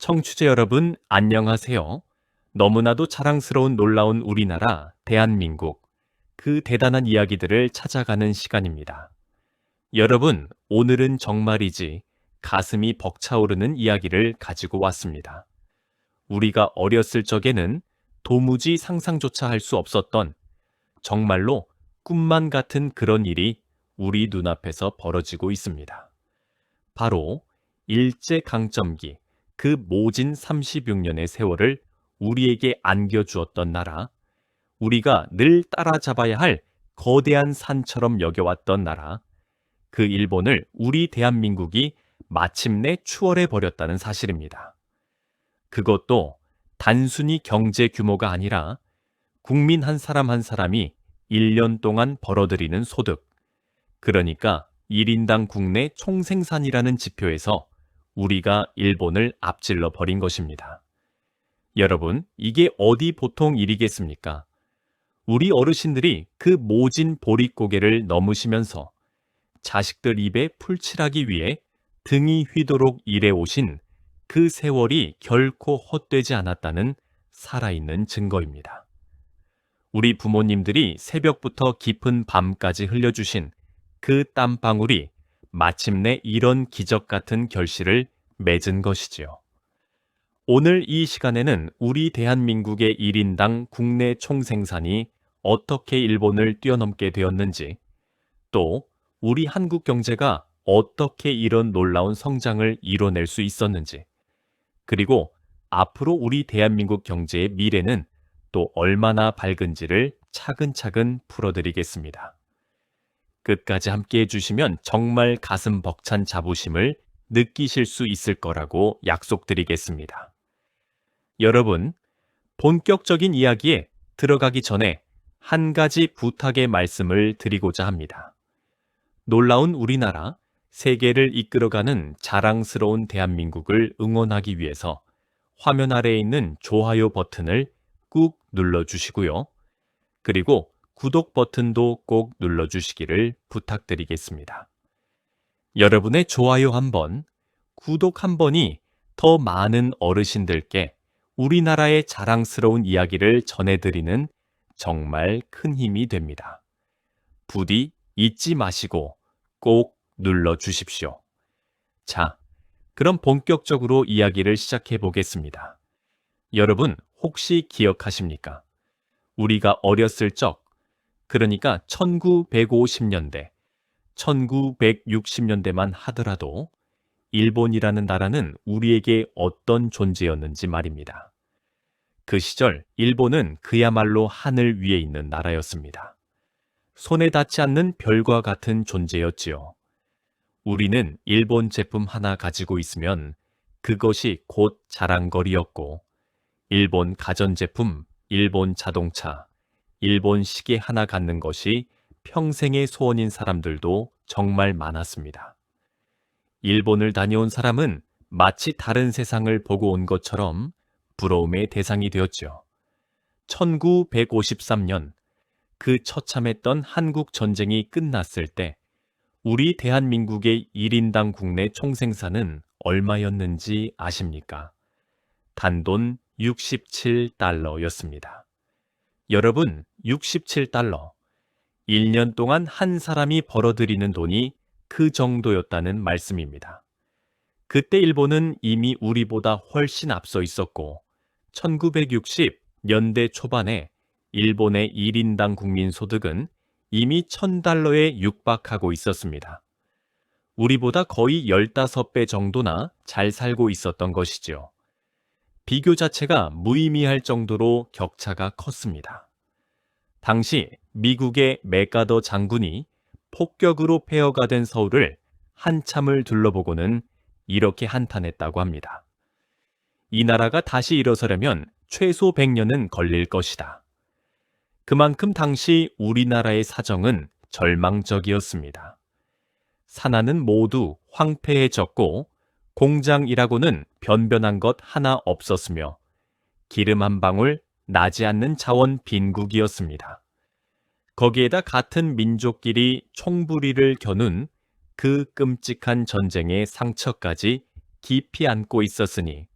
청취자 여러분, 안녕하세요. 너무나도 자랑스러운 놀라운 우리나라, 대한민국. 그 대단한 이야기들을 찾아가는 시간입니다. 여러분, 오늘은 정말이지 가슴이 벅차오르는 이야기를 가지고 왔습니다. 우리가 어렸을 적에는 도무지 상상조차 할 수 없었던 정말로 꿈만 같은 그런 일이 우리 눈앞에서 벌어지고 있습니다. 바로 일제강점기, 그 모진 36년의 세월을 우리에게 안겨주었던 나라, 우리가 늘 따라잡아야 할 거대한 산처럼 여겨왔던 나라, 그 일본을 우리 대한민국이 마침내 추월해버렸다는 사실입니다. 그것도 단순히 경제 규모가 아니라 국민 한 사람 한 사람이 1년 동안 벌어들이는 소득, 그러니까 1인당 국내 총생산이라는 지표에서 우리가 일본을 앞질러 버린 것입니다. 여러분, 이게 어디 보통 일이겠습니까? 우리 어르신들이 그 모진 보릿고개를 넘으시면서 자식들 입에 풀칠하기 위해 등이 휘도록 일해오신 그 세월이 결코 헛되지 않았다는 살아있는 증거입니다. 우리 부모님들이 새벽부터 깊은 밤까지 흘려주신 그 땀방울이 마침내 이런 기적 같은 결실을 맺은 것이지요. 오늘 이 시간에는 우리 대한민국의 1인당 국내 총생산이 어떻게 일본을 뛰어넘게 되었는지, 또 우리 한국 경제가 어떻게 이런 놀라운 성장을 이뤄낼 수 있었는지, 그리고 앞으로 우리 대한민국 경제의 미래는 또 얼마나 밝은지를 차근차근 풀어드리겠습니다. 끝까지 함께 해주시면 정말 가슴 벅찬 자부심을 느끼실 수 있을 거라고 약속드리겠습니다. 여러분, 본격적인 이야기에 들어가기 전에 한 가지 부탁의 말씀을 드리고자 합니다. 놀라운 우리나라, 세계를 이끌어가는 자랑스러운 대한민국을 응원하기 위해서 화면 아래에 있는 좋아요 버튼을 꾹 눌러주시고요. 그리고 구독 버튼도 꼭 눌러주시기를 부탁드리겠습니다. 여러분의 좋아요 한 번, 구독 한 번이 더 많은 어르신들께 우리나라의 자랑스러운 이야기를 전해드리는 정말 큰 힘이 됩니다. 부디 잊지 마시고 꼭 눌러주십시오. 자, 그럼 본격적으로 이야기를 시작해 보겠습니다. 여러분, 혹시 기억하십니까? 우리가 어렸을 적, 그러니까 1950년대, 1960년대만 하더라도 일본이라는 나라는 우리에게 어떤 존재였는지 말입니다. 그 시절 일본은 그야말로 하늘 위에 있는 나라였습니다. 손에 닿지 않는 별과 같은 존재였지요. 우리는 일본 제품 하나 가지고 있으면 그것이 곧 자랑거리였고, 일본 가전제품, 일본 자동차, 일본 시계 하나 갖는 것이 평생의 소원인 사람들도 정말 많았습니다. 일본을 다녀온 사람은 마치 다른 세상을 보고 온 것처럼 부러움의 대상이 되었죠. 1953년, 그 처참했던 한국 전쟁이 끝났을 때 우리 대한민국의 1인당 국내 총생산은 얼마였는지 아십니까? 단돈 67달러였습니다. 여러분, 67달러. 1년 동안 한 사람이 벌어들이는 돈이 그 정도였다는 말씀입니다. 그때 일본은 이미 우리보다 훨씬 앞서 있었고, 1960년대 초반에 일본의 1인당 국민 소득은 이미 1000달러에 육박하고 있었습니다. 우리보다 거의 15배 정도나 잘 살고 있었던 것이죠. 비교 자체가 무의미할 정도로 격차가 컸습니다. 당시 미국의 맥가더 장군이 폭격으로 폐허가 된 서울을 한참을 둘러보고는 이렇게 한탄했다고 합니다. 이 나라가 다시 일어서려면 최소 100년은 걸릴 것이다. 그만큼 당시 우리나라의 사정은 절망적이었습니다. 산하는 모두 황폐해졌고 공장이라고는 변변한 것 하나 없었으며 기름 한 방울 나지 않는 자원 빈국이었습니다. 거기에다 같은 민족끼리 총부리를 겨눈 그 끔찍한 전쟁의 상처까지 깊이 안고 있었으니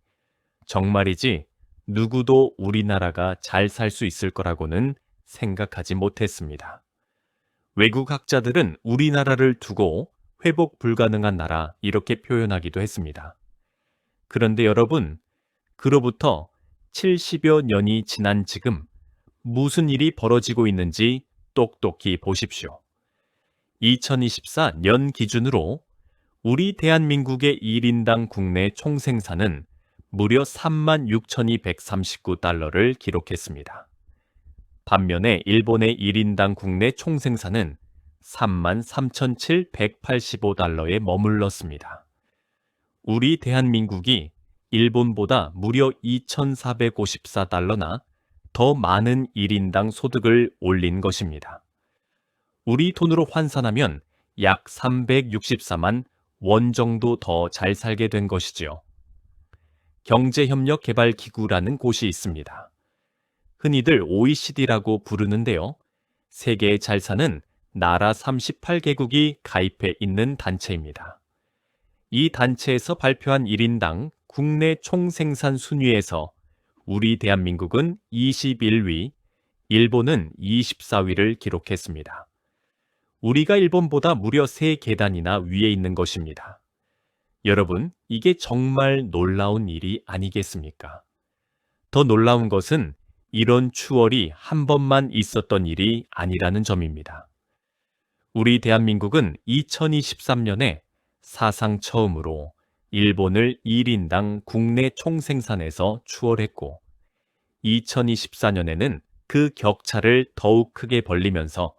정말이지 누구도 우리나라가 잘 살 수 있을 거라고는 생각하지 못했습니다. 외국 학자들은 우리나라를 두고 회복 불가능한 나라 이렇게 표현하기도 했습니다. 그런데 여러분, 그로부터 70여 년이 지난 지금 무슨 일이 벌어지고 있는지 똑똑히 보십시오. 2024년 기준으로 우리 대한민국의 1인당 국내 총생산은 무려 36,239달러를 기록했습니다. 반면에 일본의 1인당 국내 총생산은 33,785달러에 머물렀습니다. 우리 대한민국이 일본보다 무려 2,454달러나 더 많은 1인당 소득을 올린 것입니다. 우리 돈으로 환산하면 약 364만 원 정도 더 잘 살게 된 것이지요. 경제협력개발기구라는 곳이 있습니다. 흔히들 OECD라고 부르는데요. 세계에 잘 사는 나라 38개국이 가입해 있는 단체입니다. 이 단체에서 발표한 1인당 국내 총생산 순위에서 우리 대한민국은 21위, 일본은 24위를 기록했습니다. 우리가 일본보다 무려 3계단이나 위에 있는 것입니다. 여러분, 이게 정말 놀라운 일이 아니겠습니까? 더 놀라운 것은 이런 추월이 한 번만 있었던 일이 아니라는 점입니다. 우리 대한민국은 2023년에 사상 처음으로 일본을 1인당 국내 총생산에서 추월했고 2024년에는 그 격차를 더욱 크게 벌리면서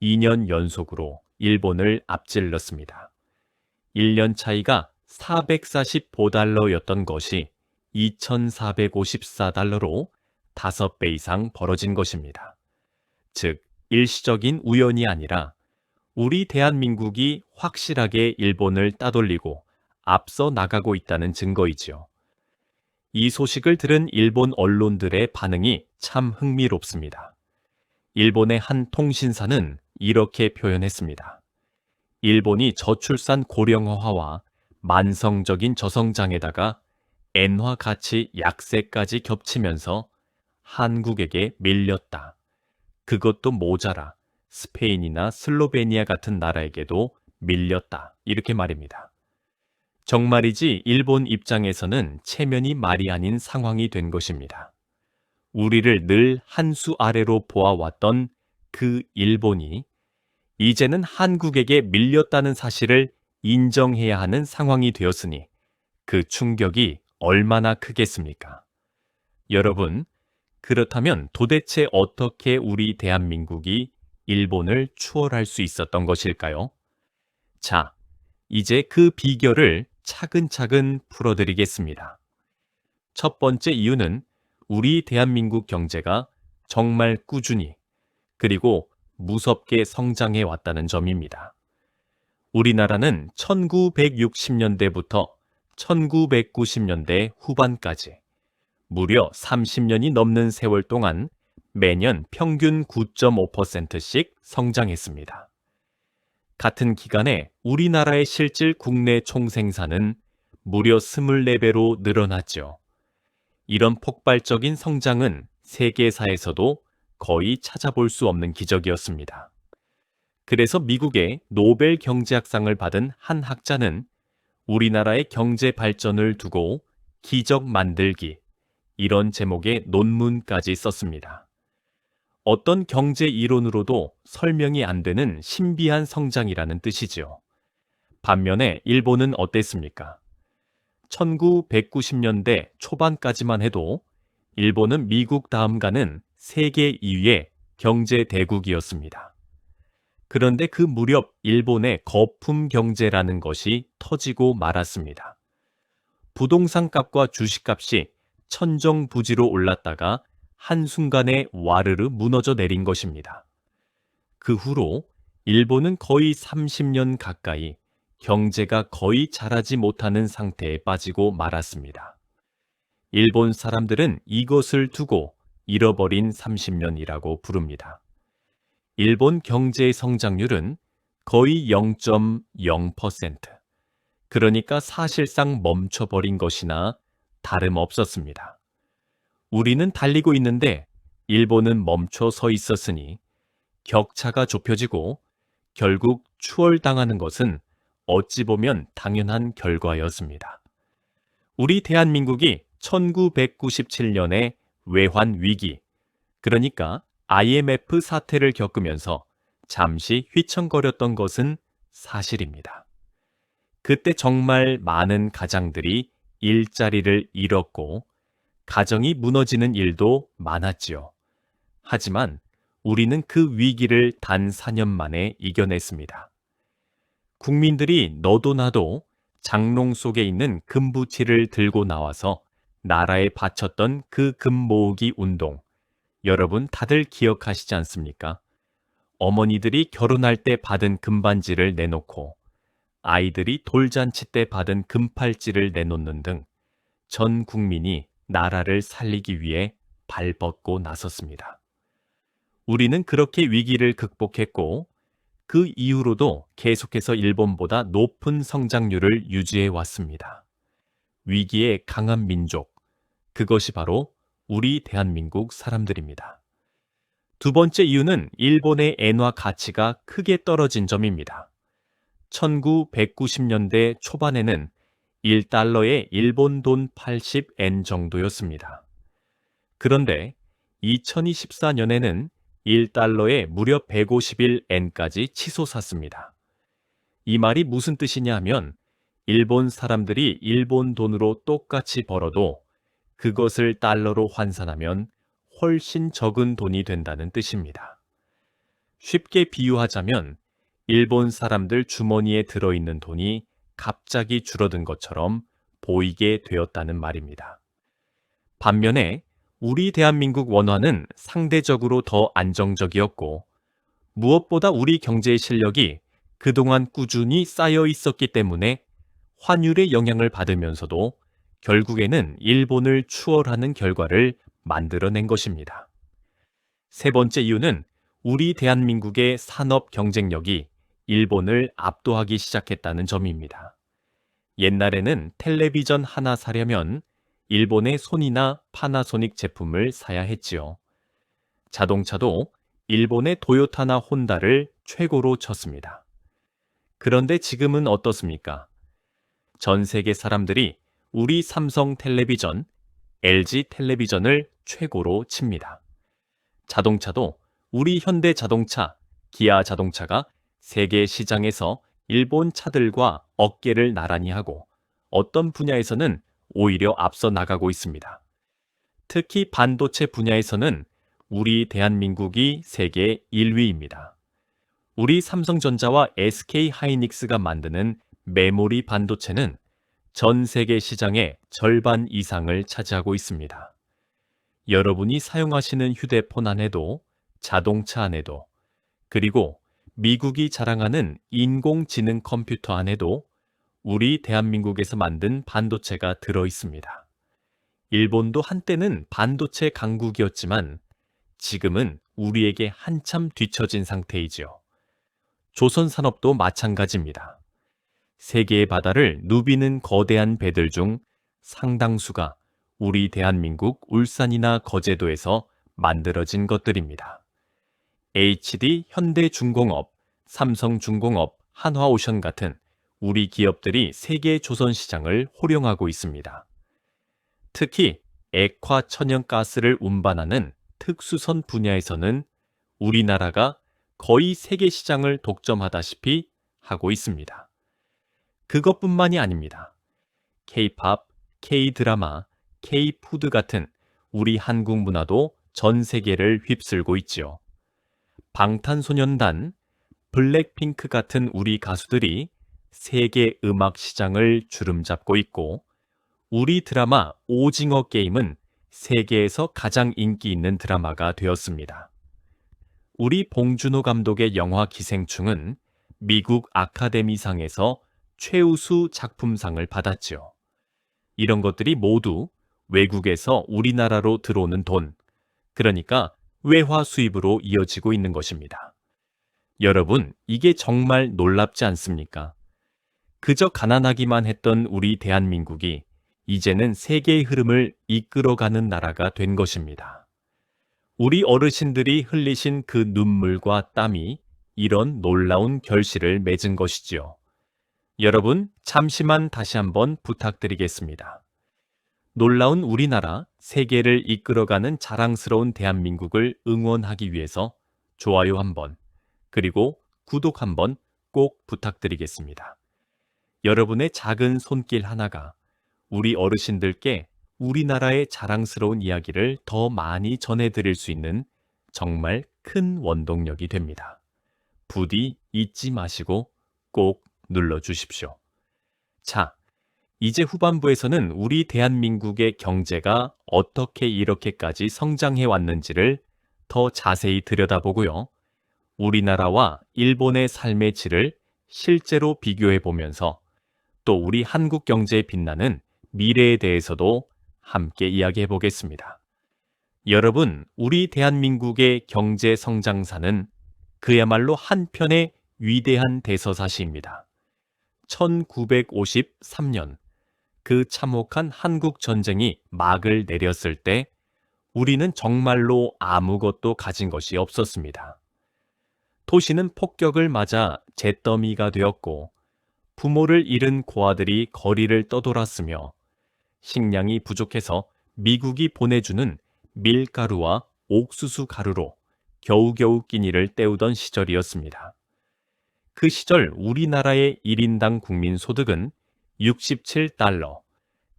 2년 연속으로 일본을 앞질렀습니다. 1년 차이가 445달러였던 것이 2,454달러로 5배 이상 벌어진 것입니다. 즉, 일시적인 우연이 아니라 우리 대한민국이 확실하게 일본을 따돌리고 앞서 나가고 있다는 증거이지요. 이 소식을 들은 일본 언론들의 반응이 참 흥미롭습니다. 일본의 한 통신사는 이렇게 표현했습니다. 일본이 저출산 고령화와 만성적인 저성장에다가 엔화 가치 약세까지 겹치면서 한국에게 밀렸다. 그것도 모자라 스페인이나 슬로베니아 같은 나라에게도 밀렸다. 이렇게 말입니다. 정말이지 일본 입장에서는 체면이 말이 아닌 상황이 된 것입니다. 우리를 늘 한 수 아래로 보아왔던 그 일본이 이제는 한국에게 밀렸다는 사실을 인정해야 하는 상황이 되었으니 그 충격이 얼마나 크겠습니까? 여러분, 그렇다면 도대체 어떻게 우리 대한민국이 일본을 추월할 수 있었던 것일까요? 자, 이제 그 비결을 차근차근 풀어드리겠습니다. 첫 번째 이유는 우리 대한민국 경제가 정말 꾸준히 그리고 무섭게 성장해 왔다는 점입니다. 우리나라는 1960년대부터 1990년대 후반까지 무려 30년이 넘는 세월 동안 매년 평균 9.5%씩 성장했습니다. 같은 기간에 우리나라의 실질 국내 총생산은 무려 24배로 늘어났죠. 이런 폭발적인 성장은 세계사에서도 거의 찾아볼 수 없는 기적이었습니다. 그래서 미국의 노벨 경제학상을 받은 한 학자는 우리나라의 경제 발전을 두고 기적 만들기, 이런 제목의 논문까지 썼습니다. 어떤 경제 이론으로도 설명이 안 되는 신비한 성장이라는 뜻이지요. 반면에 일본은 어땠습니까? 1990년대 초반까지만 해도 일본은 미국 다음 가는 세계 2위의 경제 대국이었습니다. 그런데 그 무렵 일본의 거품 경제라는 것이 터지고 말았습니다. 부동산 값과 주식값이 천정부지로 올랐다가 한순간에 와르르 무너져 내린 것입니다. 그 후로 일본은 거의 30년 가까이 경제가 거의 자라지 못하는 상태에 빠지고 말았습니다. 일본 사람들은 이것을 두고 잃어버린 30년이라고 부릅니다. 일본 경제의 성장률은 거의 0.0%, 그러니까 사실상 멈춰버린 것이나 다름없었습니다. 우리는 달리고 있는데 일본은 멈춰 서 있었으니 격차가 좁혀지고 결국 추월당하는 것은 어찌 보면 당연한 결과였습니다. 우리 대한민국이 1997년에 외환 위기, 그러니까 IMF 사태를 겪으면서 잠시 휘청거렸던 것은 사실입니다. 그때 정말 많은 가장들이 일자리를 잃었고 가정이 무너지는 일도 많았지요. 하지만 우리는 그 위기를 단 4년 만에 이겨냈습니다. 국민들이 너도 나도 장롱 속에 있는 금부치를 들고 나와서 나라에 바쳤던 그 금 모으기 운동, 여러분 다들 기억하시지 않습니까? 어머니들이 결혼할 때 받은 금반지를 내놓고 아이들이 돌잔치 때 받은 금팔찌를 내놓는 등 전 국민이 나라를 살리기 위해 발벗고 나섰습니다. 우리는 그렇게 위기를 극복했고 그 이후로도 계속해서 일본보다 높은 성장률을 유지해 왔습니다. 위기에 강한 민족, 그것이 바로 우리 대한민국 사람들입니다. 두 번째 이유는 일본의 엔화 가치가 크게 떨어진 점입니다. 1990년대 초반에는 1달러에 일본 돈 80엔 정도였습니다. 그런데 2024년에는 1달러에 무려 151엔까지 치솟았습니다. 이 말이 무슨 뜻이냐 하면 일본 사람들이 일본 돈으로 똑같이 벌어도 그것을 달러로 환산하면 훨씬 적은 돈이 된다는 뜻입니다. 쉽게 비유하자면 일본 사람들 주머니에 들어있는 돈이 갑자기 줄어든 것처럼 보이게 되었다는 말입니다. 반면에 우리 대한민국 원화는 상대적으로 더 안정적이었고 무엇보다 우리 경제의 실력이 그동안 꾸준히 쌓여 있었기 때문에 환율의 영향을 받으면서도 결국에는 일본을 추월하는 결과를 만들어낸 것입니다. 세 번째 이유는 우리 대한민국의 산업 경쟁력이 일본을 압도하기 시작했다는 점입니다. 옛날에는 텔레비전 하나 사려면 일본의 소니나 파나소닉 제품을 사야 했지요. 자동차도 일본의 토요타나 혼다를 최고로 쳤습니다. 그런데 지금은 어떻습니까? 전 세계 사람들이 우리 삼성 텔레비전, LG 텔레비전을 최고로 칩니다. 자동차도 우리 현대 자동차, 기아 자동차가 세계 시장에서 일본 차들과 어깨를 나란히 하고 어떤 분야에서는 오히려 앞서 나가고 있습니다. 특히 반도체 분야에서는 우리 대한민국이 세계 1위입니다. 우리 삼성전자와 SK하이닉스가 만드는 메모리 반도체는 전 세계 시장의 절반 이상을 차지하고 있습니다. 여러분이 사용하시는 휴대폰 안에도 자동차 안에도 그리고 미국이 자랑하는 인공지능 컴퓨터 안에도 우리 대한민국에서 만든 반도체가 들어 있습니다. 일본도 한때는 반도체 강국이었지만 지금은 우리에게 한참 뒤처진 상태이지요. 조선 산업도 마찬가지입니다. 세계의 바다를 누비는 거대한 배들 중 상당수가 우리 대한민국 울산이나 거제도에서 만들어진 것들입니다. HD 현대중공업, 삼성중공업, 한화오션 같은 우리 기업들이 세계 조선 시장을 호령하고 있습니다. 특히 액화 천연가스를 운반하는 특수선 분야에서는 우리나라가 거의 세계 시장을 독점하다시피 하고 있습니다. 그것뿐만이 아닙니다. K-팝, K-드라마, K-푸드 같은 우리 한국 문화도 전 세계를 휩쓸고 있지요. 방탄소년단, 블랙핑크 같은 우리 가수들이 세계 음악 시장을 주름잡고 있고 우리 드라마 오징어 게임은 세계에서 가장 인기 있는 드라마가 되었습니다. 우리 봉준호 감독의 영화 기생충은 미국 아카데미상에서 최우수 작품상을 받았지요. 이런 것들이 모두 외국에서 우리나라로 들어오는 돈, 그러니까 외화 수입으로 이어지고 있는 것입니다. 여러분, 이게 정말 놀랍지 않습니까? 그저 가난하기만 했던 우리 대한민국이 이제는 세계의 흐름을 이끌어가는 나라가 된 것입니다. 우리 어르신들이 흘리신 그 눈물과 땀이 이런 놀라운 결실을 맺은 것이지요. 여러분, 잠시만 다시 한번 부탁드리겠습니다. 놀라운 우리나라, 세계를 이끌어가는 자랑스러운 대한민국을 응원하기 위해서 좋아요 한번, 그리고 구독 한번 꼭 부탁드리겠습니다. 여러분의 작은 손길 하나가 우리 어르신들께 우리나라의 자랑스러운 이야기를 더 많이 전해드릴 수 있는 정말 큰 원동력이 됩니다. 부디 잊지 마시고 꼭 눌러주십시오. 자, 이제 후반부에서는 우리 대한민국의 경제가 어떻게 이렇게까지 성장해 왔는지를 더 자세히 들여다보고요. 우리나라와 일본의 삶의 질을 실제로 비교해 보면서 또 우리 한국 경제에 빛나는 미래에 대해서도 함께 이야기해 보겠습니다. 여러분, 우리 대한민국의 경제 성장사는 그야말로 한편의 위대한 대서사시입니다. 1953년 그 참혹한 한국 전쟁이 막을 내렸을 때 우리는 정말로 아무것도 가진 것이 없었습니다. 도시는 폭격을 맞아 잿더미가 되었고 부모를 잃은 고아들이 거리를 떠돌았으며 식량이 부족해서 미국이 보내주는 밀가루와 옥수수 가루로 겨우겨우 끼니를 때우던 시절이었습니다. 그 시절 우리나라의 1인당 국민 소득은 67달러,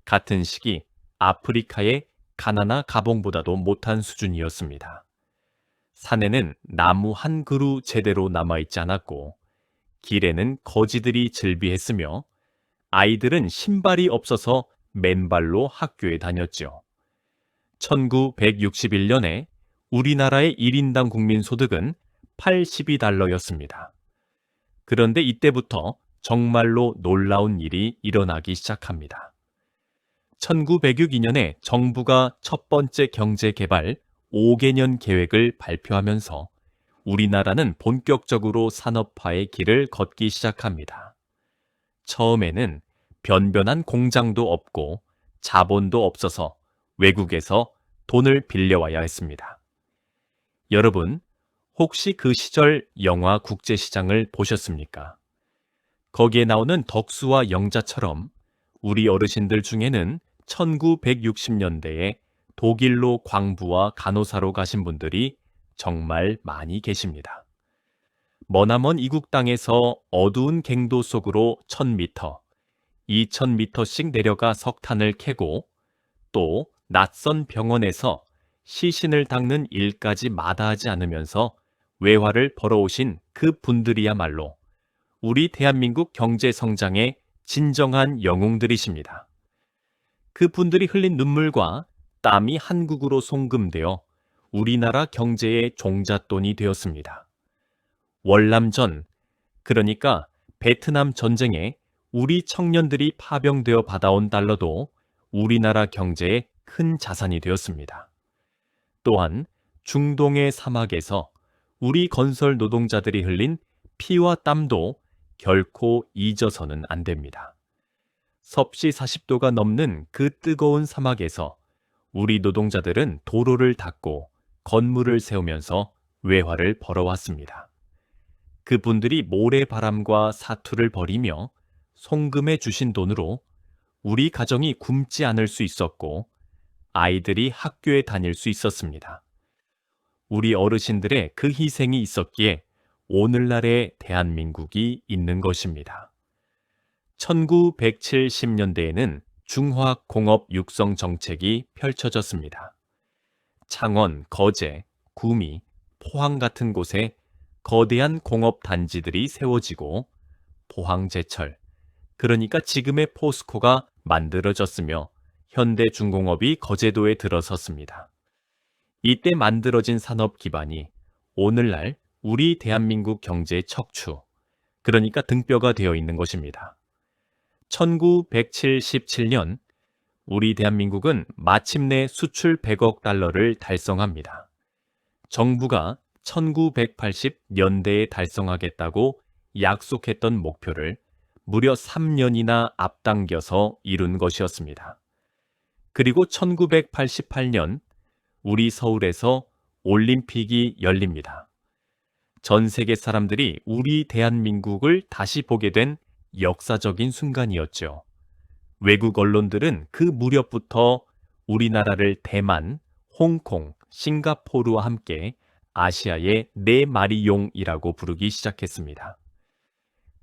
같은 시기 아프리카의 가나나 가봉보다도 못한 수준이었습니다. 산에는 나무 한 그루 제대로 남아있지 않았고 길에는 거지들이 즐비했으며 아이들은 신발이 없어서 맨발로 학교에 다녔죠. 1961년에 우리나라의 1인당 국민 소득은 82달러였습니다. 그런데 이때부터 정말로 놀라운 일이 일어나기 시작합니다. 1962년에 정부가 첫 번째 경제개발 5개년 계획을 발표하면서 우리나라는 본격적으로 산업화의 길을 걷기 시작합니다. 처음에는 변변한 공장도 없고 자본도 없어서 외국에서 돈을 빌려와야 했습니다. 여러분, 혹시 그 시절 영화 국제시장을 보셨습니까? 거기에 나오는 덕수와 영자처럼 우리 어르신들 중에는 1960년대에 독일로 광부와 간호사로 가신 분들이 정말 많이 계십니다. 머나먼 이국 땅에서 어두운 갱도 속으로 1000m, 2000m씩 내려가 석탄을 캐고 또 낯선 병원에서 시신을 닦는 일까지 마다하지 않으면서 외화를 벌어오신 그 분들이야말로 우리 대한민국 경제 성장의 진정한 영웅들이십니다. 그 분들이 흘린 눈물과 땀이 한국으로 송금되어 우리나라 경제의 종잣돈이 되었습니다. 월남전, 그러니까 베트남 전쟁에 우리 청년들이 파병되어 받아온 달러도 우리나라 경제의 큰 자산이 되었습니다. 또한 중동의 사막에서 우리 건설 노동자들이 흘린 피와 땀도 결코 잊어서는 안 됩니다. 섭씨 40도가 넘는 그 뜨거운 사막에서 우리 노동자들은 도로를 닦고 건물을 세우면서 외화를 벌어왔습니다. 그분들이 모래바람과 사투를 벌이며 송금해 주신 돈으로 우리 가정이 굶지 않을 수 있었고 아이들이 학교에 다닐 수 있었습니다. 우리 어르신들의 그 희생이 있었기에 오늘날의 대한민국이 있는 것입니다. 1970년대에는 중화공업 육성 정책이 펼쳐졌습니다. 창원, 거제, 구미, 포항 같은 곳에 거대한 공업 단지들이 세워지고 포항제철, 그러니까 지금의 포스코가 만들어졌으며 현대중공업이 거제도에 들어섰습니다. 이때 만들어진 산업 기반이 오늘날 우리 대한민국 경제의 척추, 그러니까 등뼈가 되어 있는 것입니다. 1977년 우리 대한민국은 마침내 수출 100억 달러를 달성합니다. 정부가 1980년대에 달성하겠다고 약속했던 목표를 무려 3년이나 앞당겨서 이룬 것이었습니다. 그리고 1988년 우리 서울에서 올림픽이 열립니다. 전 세계 사람들이 우리 대한민국을 다시 보게 된 역사적인 순간이었죠. 외국 언론들은 그 무렵부터 우리나라를 대만, 홍콩, 싱가포르와 함께 아시아의 네 마리 용이라고 부르기 시작했습니다.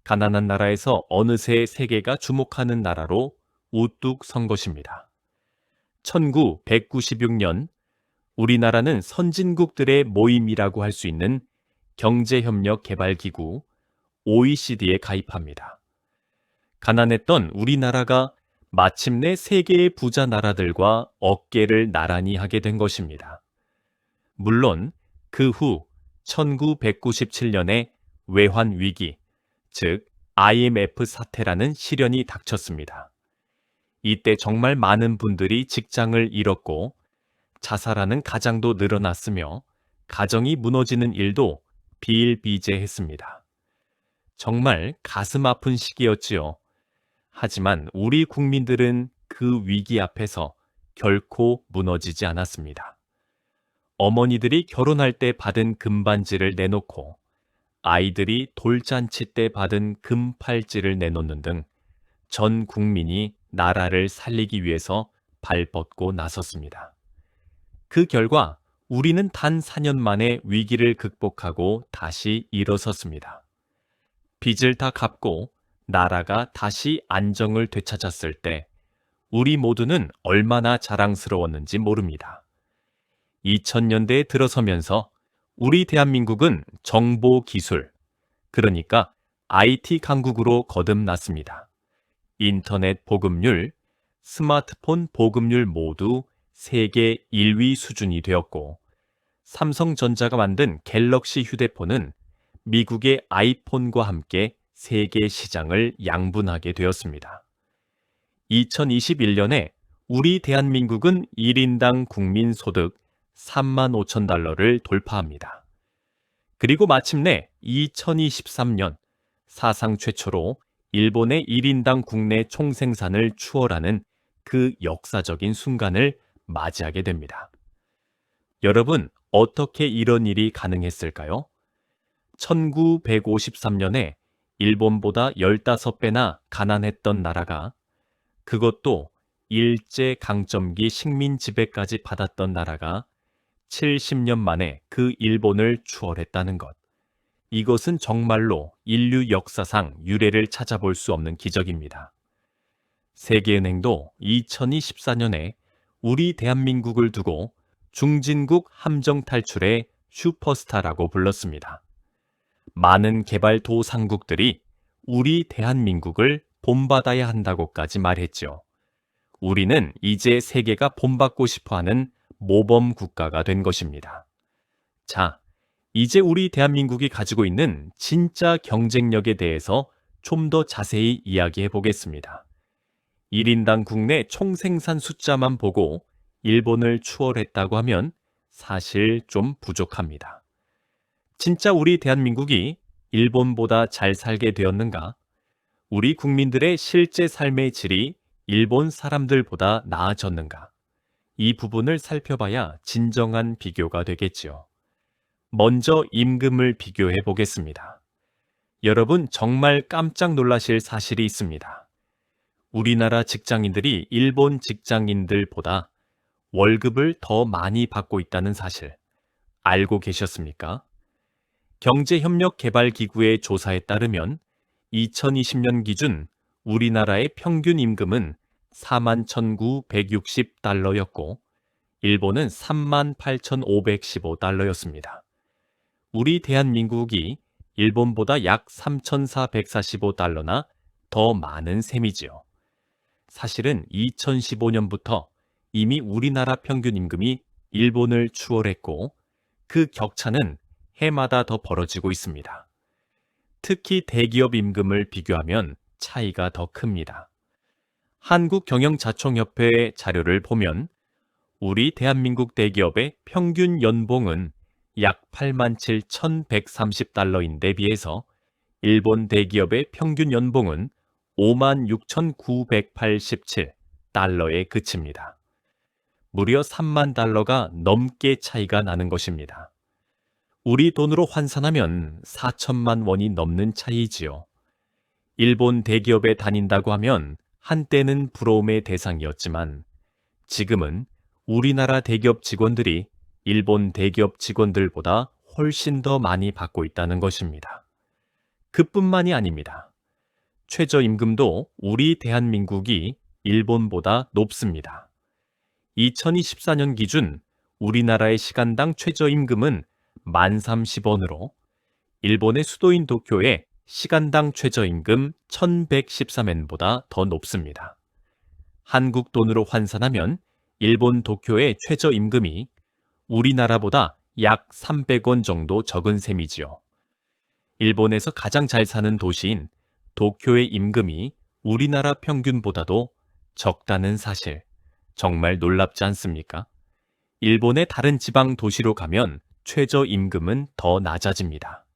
가난한 나라에서 어느새 세계가 주목하는 나라로 우뚝 선 것입니다. 1996년 우리나라는 선진국들의 모임이라고 할 수 있는 경제협력개발기구 OECD에 가입합니다. 가난했던 우리나라가 마침내 세계의 부자 나라들과 어깨를 나란히 하게 된 것입니다. 물론 그 후 1997년에 외환위기, 즉 IMF 사태라는 시련이 닥쳤습니다. 이때 정말 많은 분들이 직장을 잃었고 자살하는 가장도 늘어났으며 가정이 무너지는 일도 비일비재했습니다. 정말 가슴 아픈 시기였지요. 하지만 우리 국민들은 그 위기 앞에서 결코 무너지지 않았습니다. 어머니들이 결혼할 때 받은 금반지를 내놓고 아이들이 돌잔치 때 받은 금팔찌를 내놓는 등 전 국민이 나라를 살리기 위해서 발벗고 나섰습니다. 그 결과 우리는 단 4년 만에 위기를 극복하고 다시 일어섰습니다. 빚을 다 갚고 나라가 다시 안정을 되찾았을 때 우리 모두는 얼마나 자랑스러웠는지 모릅니다. 2000년대에 들어서면서 우리 대한민국은 정보기술, 그러니까 IT 강국으로 거듭났습니다. 인터넷 보급률, 스마트폰 보급률 모두 세계 1위 수준이 되었고 삼성전자가 만든 갤럭시 휴대폰은 미국의 아이폰과 함께 세계 시장을 양분하게 되었습니다. 2021년에 우리 대한민국은 1인당 국민소득 35,000달러를 돌파합니다. 그리고 마침내 2023년 사상 최초로 일본의 1인당 국내 총생산을 추월하는 그 역사적인 순간을 맞이하게 됩니다. 여러분, 어떻게 이런 일이 가능했을까요? 1953년에 일본보다 15배나 가난했던 나라가, 그것도 일제강점기 식민 지배까지 받았던 나라가 70년 만에 그 일본을 추월했다는 것. 이것은 정말로 인류 역사상 유례를 찾아볼 수 없는 기적입니다. 세계은행도 2024년에 우리 대한민국을 두고 중진국 함정 탈출의 슈퍼스타라고 불렀습니다. 많은 개발도상국들이 우리 대한민국을 본받아야 한다고까지 말했죠. 우리는 이제 세계가 본받고 싶어하는 모범 국가가 된 것입니다. 자, 이제 우리 대한민국이 가지고 있는 진짜 경쟁력에 대해서 좀 더 자세히 이야기해 보겠습니다. 1인당 국내 총생산 숫자만 보고 일본을 추월했다고 하면 사실 좀 부족합니다. 진짜 우리 대한민국이 일본보다 잘 살게 되었는가? 우리 국민들의 실제 삶의 질이 일본 사람들보다 나아졌는가? 이 부분을 살펴봐야 진정한 비교가 되겠지요. 먼저 임금을 비교해 보겠습니다. 여러분 정말 깜짝 놀라실 사실이 있습니다. 우리나라 직장인들이 일본 직장인들보다 월급을 더 많이 받고 있다는 사실 알고 계셨습니까? 경제협력개발기구의 조사에 따르면 2020년 기준 우리나라의 평균 임금은 41,960달러였고 일본은 38,515달러였습니다. 우리 대한민국이 일본보다 약 3,445달러나 더 많은 셈이지요. 사실은 2015년부터 이미 우리나라 평균 임금이 일본을 추월했고 그 격차는 해마다 더 벌어지고 있습니다. 특히 대기업 임금을 비교하면 차이가 더 큽니다. 한국경영자총협회의 자료를 보면 우리 대한민국 대기업의 평균 연봉은 약 87,130달러인데 비해서 일본 대기업의 평균 연봉은 56,987달러에 그칩니다. 무려 3만 달러가 넘게 차이가 나는 것입니다. 우리 돈으로 환산하면 4천만 원이 넘는 차이지요. 일본 대기업에 다닌다고 하면 한때는 부러움의 대상이었지만 지금은 우리나라 대기업 직원들이 일본 대기업 직원들보다 훨씬 더 많이 받고 있다는 것입니다. 그뿐만이 아닙니다. 최저임금도 우리 대한민국이 일본보다 높습니다. 2024년 기준 우리나라의 시간당 최저임금은 1030원으로 일본의 수도인 도쿄의 시간당 최저임금 1113엔보다 더 높습니다. 한국 돈으로 환산하면 일본 도쿄의 최저임금이 우리나라보다 약 300원 정도 적은 셈이지요. 일본에서 가장 잘 사는 도시인 도쿄의 임금이 우리나라 평균보다도 적다는 사실, 정말 놀랍지 않습니까? 일본의 다른 지방 도시로 가면 최저임금은 더 낮아집니다.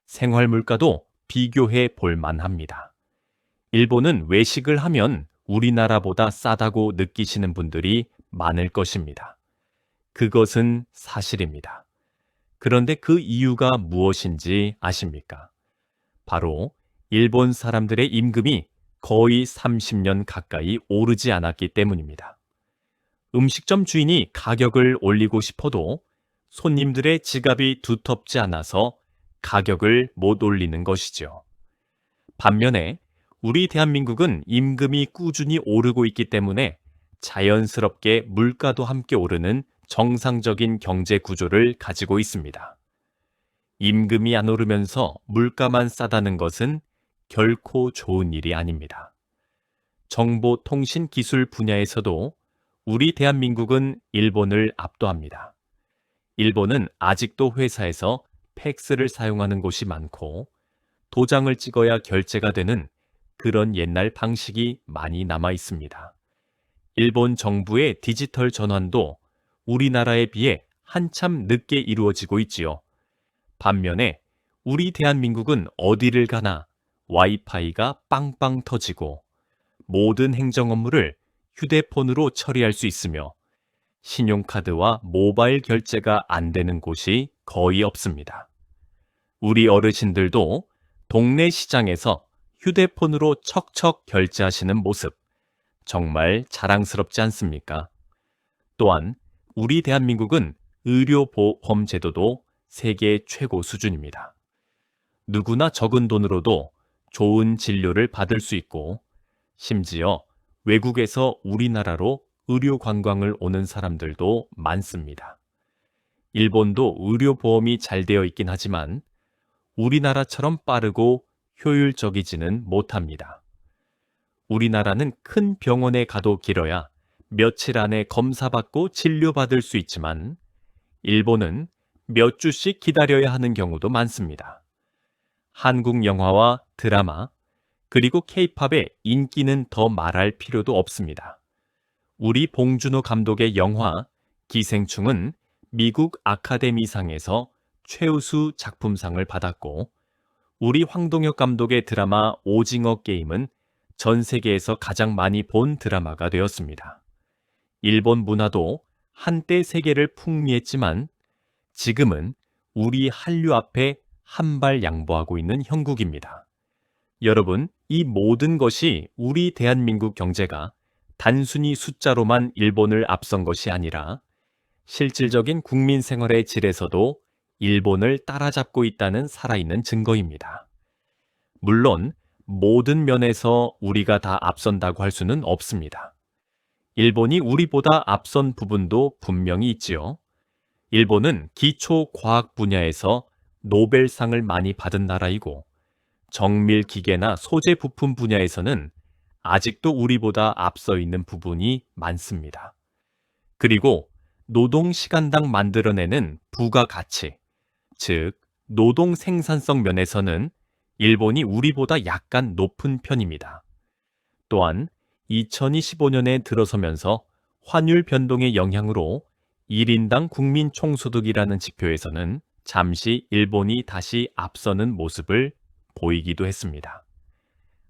생활 물가도 비교해 볼 만합니다. 일본은 외식을 하면 우리나라보다 싸다고 느끼시는 분들이 많을 것입니다. 그것은 사실입니다. 그런데 그 이유가 무엇인지 아십니까? 바로 일본 사람들의 임금이 거의 30년 가까이 오르지 않았기 때문입니다. 음식점 주인이 가격을 올리고 싶어도 손님들의 지갑이 두텁지 않아서 가격을 못 올리는 것이죠. 반면에 우리 대한민국은 임금이 꾸준히 오르고 있기 때문에 자연스럽게 물가도 함께 오르는 정상적인 경제 구조를 가지고 있습니다. 임금이 안 오르면서 물가만 싸다는 것은 결코 좋은 일이 아닙니다. 정보통신기술 분야에서도 우리 대한민국은 일본을 압도합니다. 일본은 아직도 회사에서 팩스를 사용하는 곳이 많고 도장을 찍어야 결제가 되는 그런 옛날 방식이 많이 남아 있습니다. 일본 정부의 디지털 전환도 우리나라에 비해 한참 늦게 이루어지고 있지요. 반면에 우리 대한민국은 어디를 가나 와이파이가 빵빵 터지고 모든 행정 업무를 휴대폰으로 처리할 수 있으며 신용카드와 모바일 결제가 안 되는 곳이 거의 없습니다. 우리 어르신들도 동네 시장에서 휴대폰으로 척척 결제하시는 모습, 정말 자랑스럽지 않습니까? 또한 우리 대한민국은 의료보험 제도도 세계 최고 수준입니다. 누구나 적은 돈으로도 좋은 진료를 받을 수 있고 심지어 외국에서 우리나라로 의료 관광을 오는 사람들도 많습니다. 일본도 의료보험이 잘 되어 있긴 하지만 우리나라처럼 빠르고 효율적이지는 못합니다. 우리나라는 큰 병원에 가도 길어야 며칠 안에 검사받고 진료받을 수 있지만 일본은 몇 주씩 기다려야 하는 경우도 많습니다. 한국 영화와 드라마, 그리고 케이팝의 인기는 더 말할 필요도 없습니다. 우리 봉준호 감독의 영화 기생충은 미국 아카데미상에서 최우수 작품상을 받았고 우리 황동혁 감독의 드라마 오징어 게임은 전 세계에서 가장 많이 본 드라마가 되었습니다. 일본 문화도 한때 세계를 풍미했지만 지금은 우리 한류 앞에 한 발 양보하고 있는 형국입니다. 여러분, 이 모든 것이 우리 대한민국 경제가 단순히 숫자로만 일본을 앞선 것이 아니라 실질적인 국민 생활의 질에서도 일본을 따라잡고 있다는 살아있는 증거입니다. 물론 모든 면에서 우리가 다 앞선다고 할 수는 없습니다. 일본이 우리보다 앞선 부분도 분명히 있지요. 일본은 기초 과학 분야에서 노벨상을 많이 받은 나라이고 정밀 기계나 소재 부품 분야에서는 아직도 우리보다 앞서 있는 부분이 많습니다. 그리고 노동 시간당 만들어내는 부가가치, 즉 노동 생산성 면에서는 일본이 우리보다 약간 높은 편입니다. 또한 2025년에 들어서면서 환율 변동의 영향으로 1인당 국민 총소득이라는 지표에서는 잠시 일본이 다시 앞서는 모습을 보이기도 했습니다.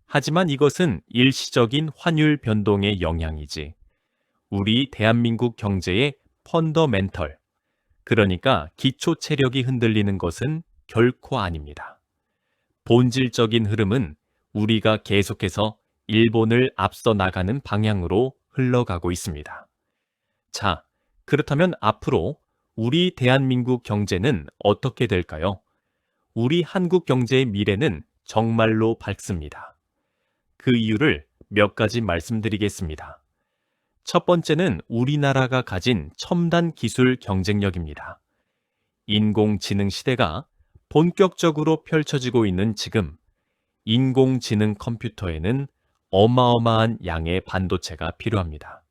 하지만 이것은 일시적인 환율 변동의 영향이지 우리 대한민국 경제의 펀더멘털, 그러니까 기초 체력이 흔들리는 것은 결코 아닙니다. 본질적인 흐름은 우리가 계속해서 일본을 앞서 나가는 방향으로 흘러가고 있습니다. 자, 그렇다면 앞으로 우리 대한민국 경제는 어떻게 될까요? 우리 한국 경제의 미래는 정말로 밝습니다. 그 이유를 몇 가지 말씀드리겠습니다. 첫 번째는 우리나라가 가진 첨단 기술 경쟁력입니다. 인공지능 시대가 본격적으로 펼쳐지고 있는 지금, 인공지능 컴퓨터에는 어마어마한 양의 반도체가 필요합니다.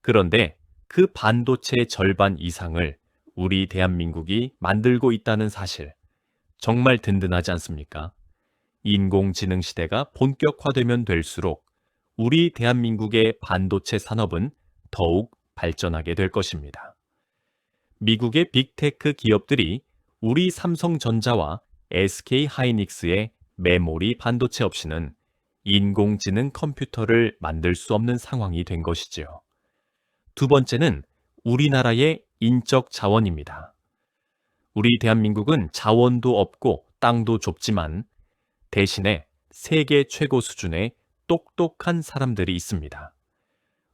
그런데 그 반도체의 절반 이상을 우리 대한민국이 만들고 있다는 사실, 정말 든든하지 않습니까? 인공지능 시대가 본격화되면 될수록 우리 대한민국의 반도체 산업은 더욱 발전하게 될 것입니다. 미국의 빅테크 기업들이 우리 삼성전자와 SK하이닉스의 메모리 반도체 없이는 인공지능 컴퓨터를 만들 수 없는 상황이 된 것이지요. 두 번째는 우리나라의 인적 자원입니다. 우리 대한민국은 자원도 없고 땅도 좁지만 대신에 세계 최고 수준의 똑똑한 사람들이 있습니다.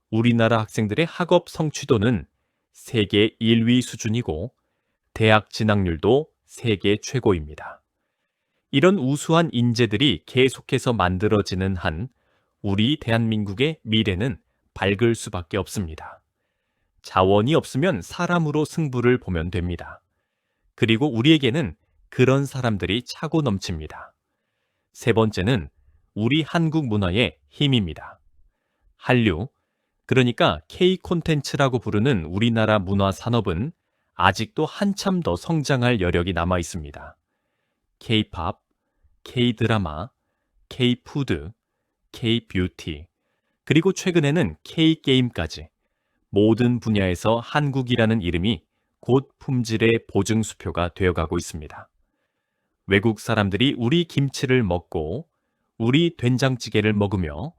우리나라 학생들의 학업 성취도는 세계 1위 수준이고 대학 진학률도 세계 최고입니다. 이런 우수한 인재들이 계속해서 만들어지는 한 우리 대한민국의 미래는 밝을 수밖에 없습니다. 자원이 없으면 사람으로 승부를 보면 됩니다. 그리고 우리에게는 그런 사람들이 차고 넘칩니다. 세 번째는 우리 한국 문화의 힘입니다. 한류, 그러니까 K 콘텐츠라고 부르는 우리나라 문화 산업은 아직도 한참 더 성장할 여력이 남아 있습니다. K-팝, K-드라마, K-푸드, K-뷰티, 그리고 최근에는 K-게임까지 모든 분야에서 한국이라는 이름이 곧 품질의 보증수표가 되어가고 있습니다. 외국 사람들이 우리 김치를 먹고 우리 된장찌개를 먹으며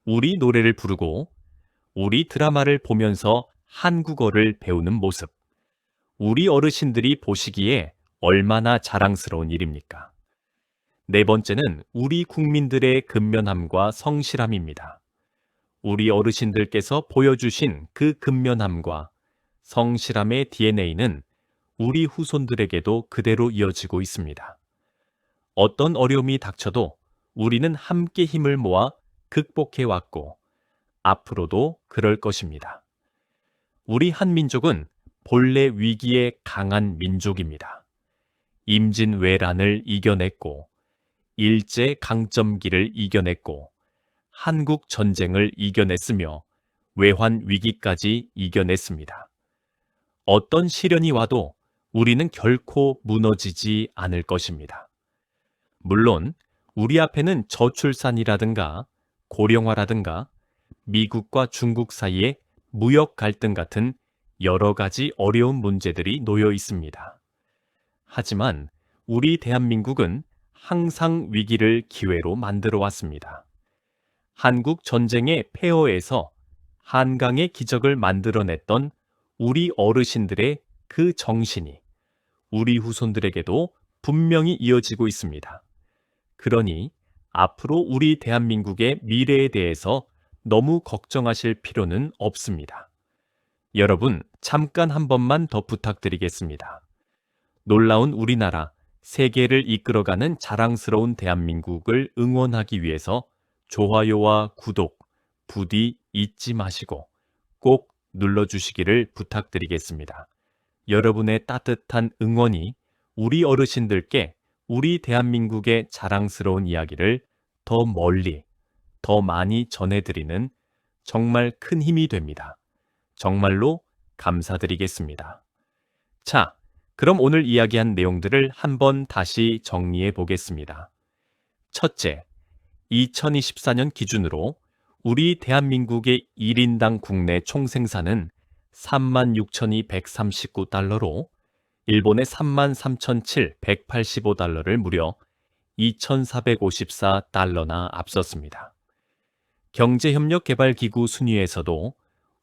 우리 노래를 부르고 우리 드라마를 보면서 한국어를 배우는 모습, 우리 어르신들이 보시기에 얼마나 자랑스러운 일입니까? 네 번째는 우리 국민들의 근면함과 성실함입니다. 우리 어르신들께서 보여주신 그 근면함과 성실함의 DNA는 우리 후손들에게도 그대로 이어지고 있습니다. 어떤 어려움이 닥쳐도 우리는 함께 힘을 모아 극복해왔고 앞으로도 그럴 것입니다. 우리 한민족은 본래 위기에 강한 민족입니다. 임진왜란을 이겨냈고 일제강점기를 이겨냈고 한국 전쟁을 이겨냈으며 외환 위기까지 이겨냈습니다. 어떤 시련이 와도 우리는 결코 무너지지 않을 것입니다. 물론 우리 앞에는 저출산이라든가 고령화라든가 미국과 중국 사이의 무역 갈등 같은 여러 가지 어려운 문제들이 놓여 있습니다. 하지만 우리 대한민국은 항상 위기를 기회로 만들어 왔습니다. 한국 전쟁의 폐허에서 한강의 기적을 만들어냈던 우리 어르신들의 그 정신이 우리 후손들에게도 분명히 이어지고 있습니다. 그러니 앞으로 우리 대한민국의 미래에 대해서 너무 걱정하실 필요는 없습니다. 여러분, 잠깐 한 번만 더 부탁드리겠습니다. 놀라운 우리나라, 세계를 이끌어가는 자랑스러운 대한민국을 응원하기 위해서 좋아요와 구독, 부디 잊지 마시고 꼭 눌러주시기를 부탁드리겠습니다. 여러분의 따뜻한 응원이 우리 어르신들께 우리 대한민국의 자랑스러운 이야기를 더 멀리, 더 많이 전해드리는 정말 큰 힘이 됩니다. 정말로 감사드리겠습니다. 자, 그럼 오늘 이야기한 내용들을 한번 다시 정리해 보겠습니다. 첫째, 2024년 기준으로 우리 대한민국의 1인당 국내 총생산은 36,239달러로 일본의 33,785달러를 무려 2,454달러나 앞섰습니다. 경제협력개발기구 순위에서도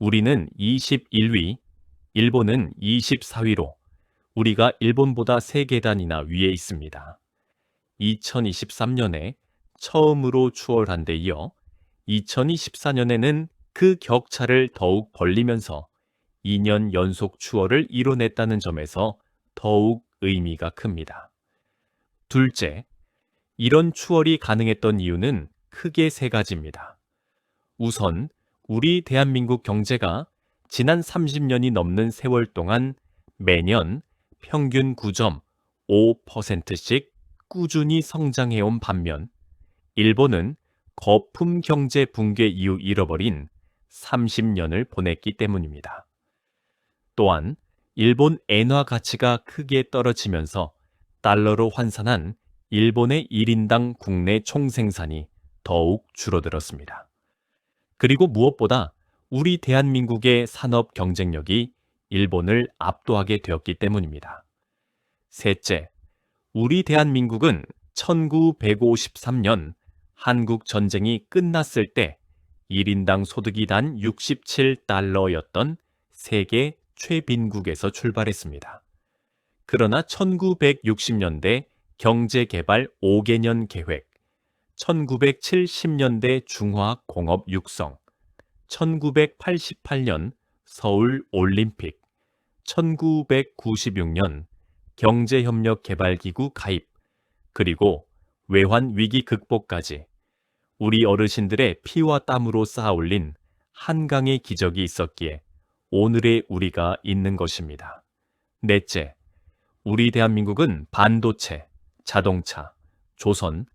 우리는 21위, 일본은 24위로 우리가 일본보다 3계단이나 위에 있습니다. 2023년에 처음으로 추월한 데 이어 2024년에는 그 격차를 더욱 벌리면서 2년 연속 추월을 이뤄냈다는 점에서 더욱 의미가 큽니다. 둘째, 이런 추월이 가능했던 이유는 크게 3가지입니다. 우선 우리 대한민국 경제가 지난 30년이 넘는 세월 동안 매년 평균 9.5%씩 꾸준히 성장해온 반면 일본은 거품 경제 붕괴 이후 잃어버린 30년을 보냈기 때문입니다. 또한 일본 엔화 가치가 크게 떨어지면서 달러로 환산한 일본의 1인당 국내 총생산이 더욱 줄어들었습니다. 그리고 무엇보다 우리 대한민국의 산업 경쟁력이 일본을 압도하게 되었기 때문입니다. 셋째, 우리 대한민국은 1953년 한국 전쟁이 끝났을 때 1인당 소득이 단 67달러였던 세계 최빈국에서 출발했습니다. 그러나 1960년대 경제개발 5개년 계획, 1970년대 중화공업 육성, 1988년 서울올림픽, 1996년 경제협력개발기구 가입, 그리고 외환위기 극복까지 우리 어르신들의 피와 땀으로 쌓아올린 한강의 기적이 있었기에 오늘의 우리가 있는 것입니다. 넷째, 우리 대한민국은 반도체, 자동차, 조선,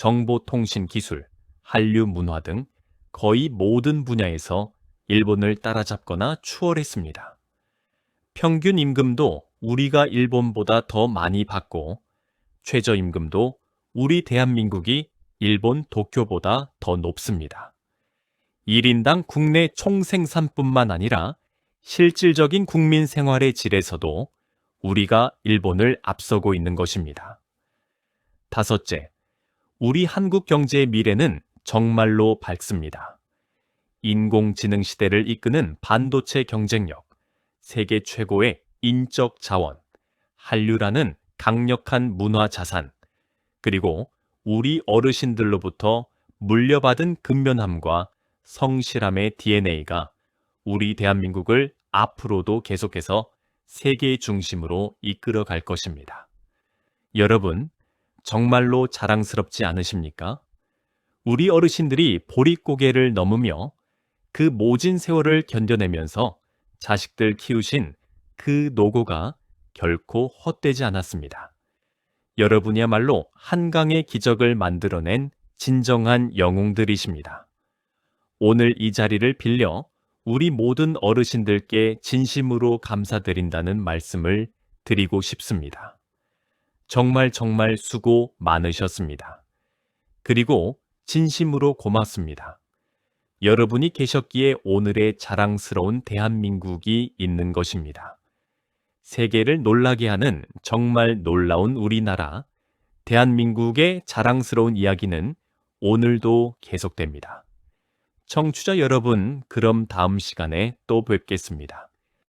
정보통신기술, 한류 문화 등 거의 모든 분야에서 일본을 따라잡거나 추월했습니다. 평균 임금도 우리가 일본보다 더 많이 받고 최저임금도 우리 대한민국이 일본 도쿄보다 더 높습니다. 1인당 국내 총생산뿐만 아니라 실질적인 국민 생활의 질에서도 우리가 일본을 앞서고 있는 것입니다. 다섯째, 우리 한국 경제의 미래는 정말로 밝습니다. 인공지능 시대를 이끄는 반도체 경쟁력, 세계 최고의 인적 자원, 한류라는 강력한 문화 자산, 그리고 우리 어르신들로부터 물려받은 근면함과 성실함의 DNA가 우리 대한민국을 앞으로도 계속해서 세계 중심으로 이끌어 갈 것입니다. 여러분, 정말로 자랑스럽지 않으십니까? 우리 어르신들이 보릿고개를 넘으며 그 모진 세월을 견뎌내면서 자식들 키우신 그 노고가 결코 헛되지 않았습니다. 여러분이야말로 한강의 기적을 만들어낸 진정한 영웅들이십니다. 오늘 이 자리를 빌려 우리 모든 어르신들께 진심으로 감사드린다는 말씀을 드리고 싶습니다. 정말 수고 많으셨습니다. 그리고 진심으로 고맙습니다. 여러분이 계셨기에 오늘의 자랑스러운 대한민국이 있는 것입니다. 세계를 놀라게 하는 정말 놀라운 우리나라, 대한민국의 자랑스러운 이야기는 오늘도 계속됩니다. 청취자 여러분, 그럼 다음 시간에 또 뵙겠습니다.